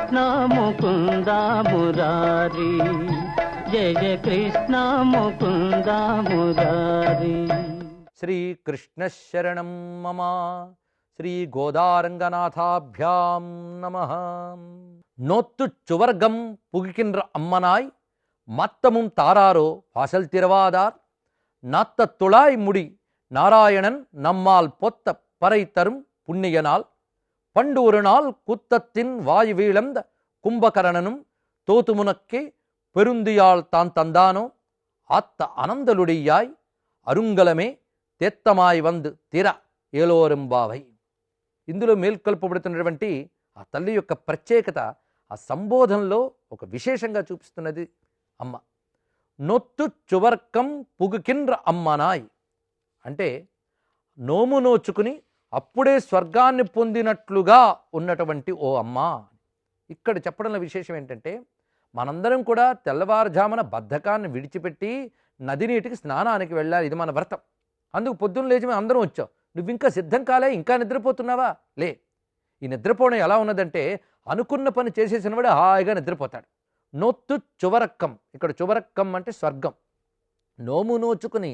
కృష్ణ ముకుంద మురారి, జయ కృష్ణ ముకుంద మురారి. శ్రీకృష్ణ శరణం మమ. శ్రీ గోదారంగనాథాభ్యాం నమః. நோத்து சுவர்க்கம் புகுகின்ற அம்மனாய் மத்தமும் தாராரோ வாசல் திறவாதார், நாத்த துளாய் முடி நாராயணன் நம்மால் பொத்த பறை தரும் புண்ணியனால், பண்டு ஒரு நாள் குத்தத்தின் வாய் வீழந்த கும்பகரணனும் தோத்துமுனக்கே பெருந்தியால் தான் தந்தானோ, ஆத்த அனந்தலுடியாய் అరుంగలమే తెత్తమాయి వందు తీర ఏలోరంబావై. ఇందులో మేల్కొల్పబడుతున్నటువంటి ఆ తల్లి యొక్క ప్రత్యేకత ఆ సంబోధనలో ఒక విశేషంగా చూపిస్తున్నది అమ్మ. నొత్తు చువర్కం పుగుకిండ్ర అమ్మనాయ్ అంటే నోము నోచుకుని అప్పుడే స్వర్గాన్ని పొందినట్లుగా ఉన్నటువంటి ఓ అమ్మ. ఇక్కడ చెప్పడంలో విశేషం ఏంటంటే, మనందరం కూడా తెల్లవారుజామున బద్ధకాన్ని విడిచిపెట్టి నది నీటికి స్నానానికి వెళ్ళాలి. ఇది మన వ్రతం. అందుకు పొద్దున్న లేచి మేము అందరం వచ్చాం. నువ్వు ఇంకా సిద్ధం కాలే, ఇంకా నిద్రపోతున్నావా? లే. ఈ నిద్రపోవడం ఎలా ఉన్నదంటే, అనుకున్న పని చేసేసినవాడు హాయిగా నిద్రపోతాడు. నొత్తు చువరక్కం, ఇక్కడ చువరక్కం అంటే స్వర్గం. నోము నోచుకుని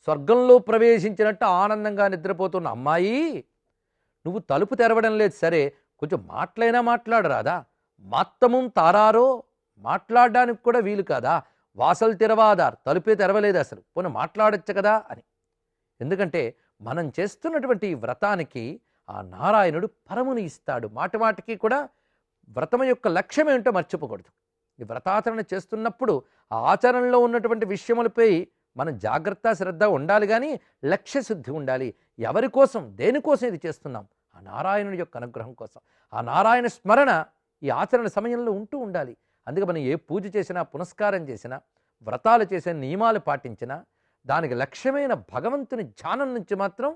స్వర్గంలో ప్రవేశించినట్టు ఆనందంగా నిద్రపోతున్న అమ్మాయి, నువ్వు తలుపు తెరవడం లేదు సరే, కొంచెం మాటలైనా మాట్లాడరాదా? మాత్తము తారారో, మాట్లాడడానికి కూడా వీలు కాదా? వాసలు తెరవాదార్, తలుపే తెరవలేదు అసలు, పోనీ మాట్లాడచ్చు కదా అని. ఎందుకంటే మనం చేస్తున్నటువంటి ఈ వ్రతానికి ఆ నారాయణుడు పరముని ఇస్తాడు. మాటిమాటికి కూడా వ్రతం యొక్క లక్ష్యం ఏంటో మర్చిపోకూడదు. ఈ వ్రతాచరణ చేస్తున్నప్పుడు ఆ ఆచరణలో ఉన్నటువంటి విషయములపై మనం జాగ్రత్త శ్రద్ధ ఉండాలి, కానీ లక్ష్యశుద్ధి ఉండాలి. ఎవరి కోసం, దేనికోసం ఇది చేస్తున్నాం? ఆ నారాయణుడి యొక్క అనుగ్రహం కోసం. ఆ నారాయణ స్మరణ ఈ ఆచరణ సమయంలో ఉంటూ ఉండాలి. అందుకే మనం ఏ పూజ చేసినా, పునస్కారం చేసినా, వ్రతాలు చేసిన నియమాలు పాటించినా దానికి లక్ష్యమైన భగవంతుని ధ్యానం నుంచి మాత్రం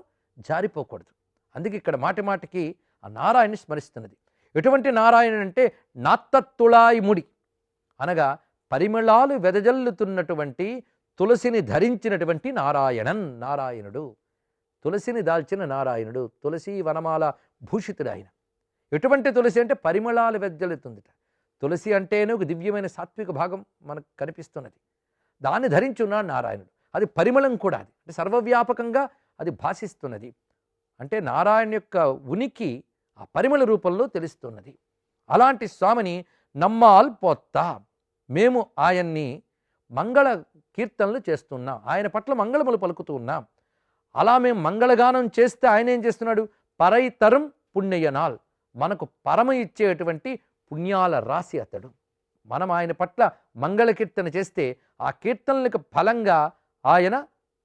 జారిపోకూడదు. అందుకే ఇక్కడ మాటిమాటికి ఆ నారాయణని స్మరిస్తున్నది. ఎటువంటి నారాయణుడు అంటే నాత్తత్తుళాయి ముడి అనగా పరిమళాలు వెదజల్లుతున్నటువంటి తులసిని ధరించినటువంటి నారాయణుడు. తులసిని దాల్చిన నారాయణుడు, తులసి వనమాల భూషితుడు ఆయన. ఎటువంటి తులసి అంటే పరిమళాలు వెదజల్లుతుందిట. తులసి అంటేనే ఒక దివ్యమైన సాత్విక భాగం మనకు కనిపిస్తున్నది. దాన్ని ధరించున్నాడు నారాయణుడు. అది పరిమళం కూడా, అది అంటే సర్వవ్యాపకంగా అది భాషిస్తున్నది. అంటే నారాయణ యొక్క ఉనికి ఆ పరిమళ రూపంలో తెలుస్తున్నది. అలాంటి స్వామిని నమ్మాల్ పోత్తా, మేము ఆయన్ని మంగళ కీర్తనలు చేస్తున్నాం, ఆయన పట్ల మంగళములు పలుకుతూ ఉన్నాం. అలా మేము మంగళగానం చేస్తే ఆయన ఏం చేస్తున్నాడు? పరైతరం పుణ్యనాల్, మనకు పరమ ఇచ్చేటువంటి పుణ్యాల రాశి అతడు. మనం ఆయన పట్ల మంగళ కీర్తన చేస్తే ఆ కీర్తనలకు ఫలంగా ఆయన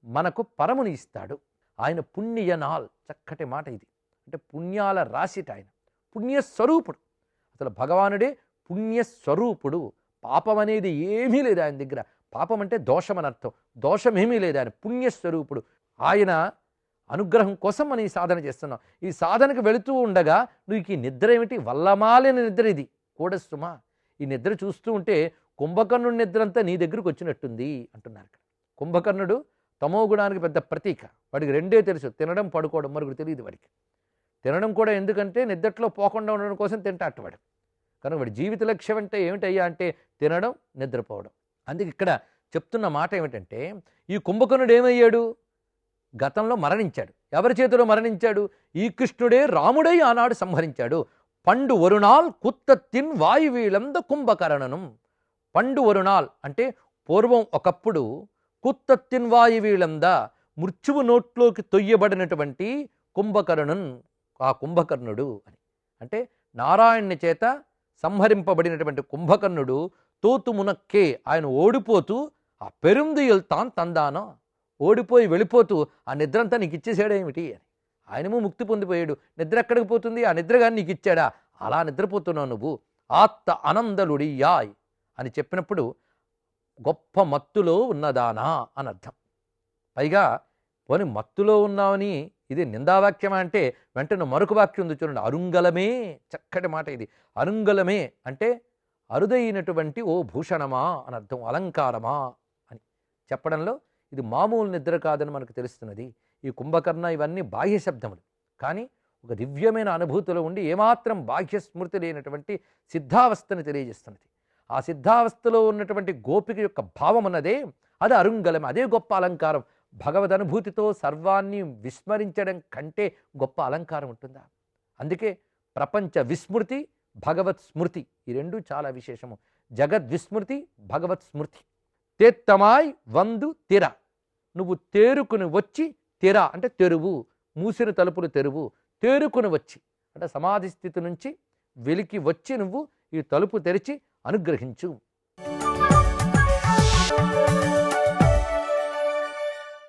మనకు పరముని ఇస్తాడు. ఆయన పుణ్యనాల్, చక్కటి మాట ఇది. అంటే పుణ్యాల రాశిట ఆయన, పుణ్యస్వరూపుడు. అసలు భగవానుడే పుణ్యస్వరూపుడు. పాపం అనేది ఏమీ లేదు ఆయన దగ్గర. పాపం అంటే దోషం అని అర్థం. దోషమేమీ లేదు. ఆయన పుణ్యస్వరూపుడు. ఆయన అనుగ్రహం కోసం మనం ఈ సాధన చేస్తున్నాం. ఈ సాధనకు వెళుతూ ఉండగా నువ్వు ఈ నిద్ర ఏమిటి? వల్లమాలిన నిద్ర ఇది కూడస్తుమా. ఈ నిద్ర చూస్తూ ఉంటే కుంభకర్ణుడి నిద్ర అంతా నీ దగ్గరకు వచ్చినట్టుంది అంటున్నారు ఇక్కడ. కుంభకర్ణుడు తమో గుణానికి పెద్ద ప్రతీక. వాడికి రెండే తెలుసు, తినడం, పడుకోవడం. మరొకటి తెలియదు వాడికి. తినడం కూడా ఎందుకంటే నిద్రలో పోకుండా ఉండడం కోసం తింటాడు వాడు. కనుక వాడి జీవిత లక్ష్యం అంటే ఏమిటయ్యా అంటే తినడం, నిద్రపోవడం. అందుకే ఇక్కడ చెప్తున్న మాట ఏమిటంటే, ఈ కుంభకర్ణుడు ఏమయ్యాడు? గతంలో మరణించాడు. ఎవరి చేతిలో మరణించాడు? ఈ కృష్ణుడే రాముడై ఆనాడు సంహరించాడు. పండు ఒరునాల్ కుత్తత్తిన్ వాయువీళంద కుంభకరణనం. పండు ఒరునాల్ అంటే పూర్వం ఒకప్పుడు కుత్తత్తిన్ వాయువీళంద, మృత్యువు నోట్లోకి తొయ్యబడినటువంటి కుంభకరణం, ఆ కుంభకర్ణుడు అని. అంటే నారాయణుని చేత సంహరింపబడినటువంటి కుంభకర్ణుడు తోతు మునక్కే, ఆయన ఓడిపోతూ ఆ పెరుందియల్ తాన్ తందానో, ఓడిపోయి వెళ్ళిపోతూ ఆ నిద్రంతా నీకు ఇచ్చేసాడేమిటి అని. ఆయనము ముక్తి పొందిపోయాడు. నిద్ర ఎక్కడికి పోతుంది? ఆ నిద్రగాని నీకు ఇచ్చాడా? అలా నిద్రపోతున్నావు నువ్వు. ఆత్త అనందలుడియాయ్ అని చెప్పినప్పుడు గొప్ప మత్తులో ఉన్నదానా అని అర్థం. పైగా పోని మత్తులో ఉన్నావని ఇది నిందావాక్యమా అంటే వెంటనే మరొక వాక్యం ఉంది చూడండి, అరుంగలమే. చక్కటి మాట ఇది. అరుంగలమే అంటే అరుదైనటువంటి ఓ భూషణమా అని అర్థం, అలంకారమా అని చెప్పడంలో ఇది మామూలు నిద్ర కాదని మనకు తెలుస్తున్నది. ఈ కుంభకర్ణ ఇవన్నీ బాహ్య శబ్దములు, కానీ ఒక దివ్యమైన అనుభూతిలో ఉండి ఏమాత్రం బాహ్య స్మృతి లేనటువంటి సిద్ధావస్థను తెలియజేస్తున్నది. ఆ సిద్ధావస్థలో ఉన్నటువంటి గోపిక యొక్క భావం అన్నదే అది అరుంగలం, అదే గొప్ప అలంకారం. భగవద్ అనుభూతితో సర్వాన్ని విస్మరించడం కంటే గొప్ప అలంకారం ఉంటుందా? అందుకే ప్రపంచ విస్మృతి, భగవత్ స్మృతి ఈ రెండు చాలా విశేషము. జగద్విస్మృతి, భగవత్ స్మృతి. తేత్తమాయ్ వందు తిర, నువ్వు తేరుకుని వచ్చి, తిర అంటే తెరువు, మూసిన తలుపులు తెరువు, తేరుకుని వచ్చి అంటే సమాధి స్థితి నుంచి వెలికి వచ్చి నువ్వు ఈ తలుపు తెరిచి అనుగ్రహించు.